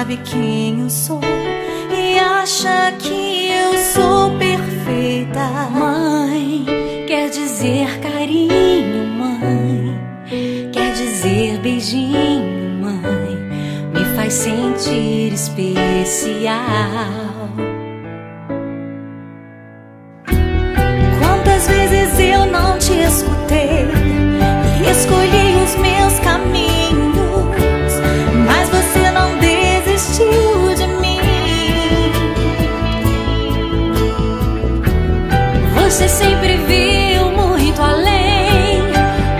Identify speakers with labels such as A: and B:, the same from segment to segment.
A: sabe quem eu sou e acha que eu sou perfeita. Mãe, quer dizer carinho, mãe, quer dizer beijinho, mãe, me faz sentir especial. Quantas vezes eu não te escutei e escolhi os meus caminhos, mas você não desistiu de mim. Você sempre viu muito além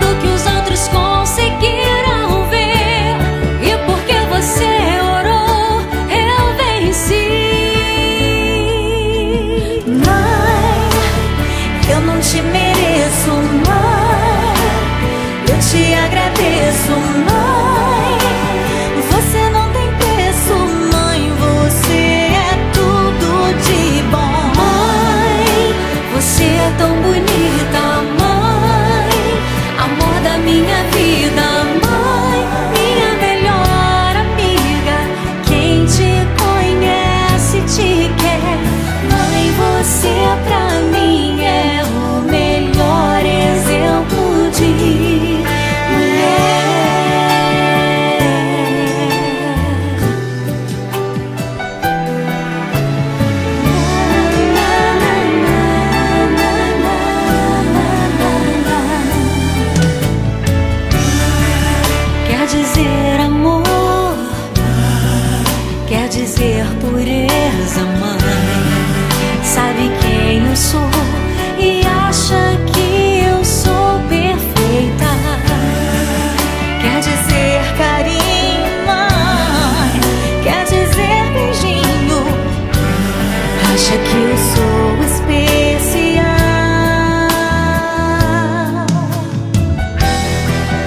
A: do que os outros conseguiram ver, e porque você orou, eu venci. Mãe, eu não te mereço, mãe, eu te agradeço, mãe. Você não tem preço, mãe, você é tudo de bom. Mãe, você é tão bonita, mãe, amor da minha vida, mãe, minha melhor amiga. Quem te conhece te quer, mãe, você pra mim é o melhor exemplo de mulher. Quer dizer amor, quer dizer pureza, mãe, sabe quem eu sou e acha que eu sou perfeita. Quer dizer carinho, mãe, quer dizer beijinho, acha que eu sou especial.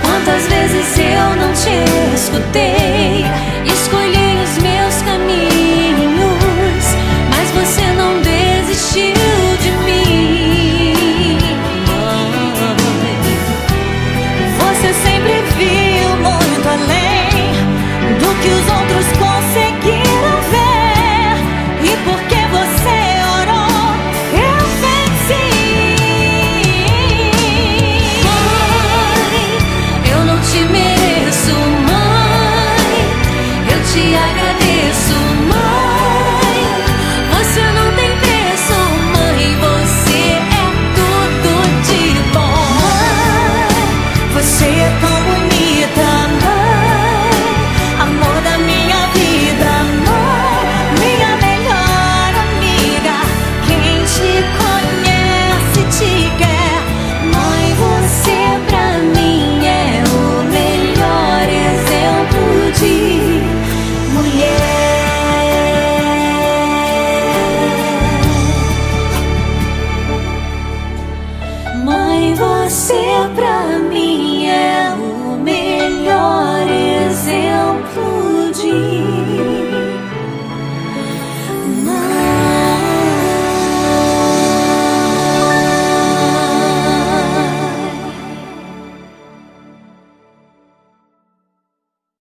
A: Quantas vezes eu não te escutei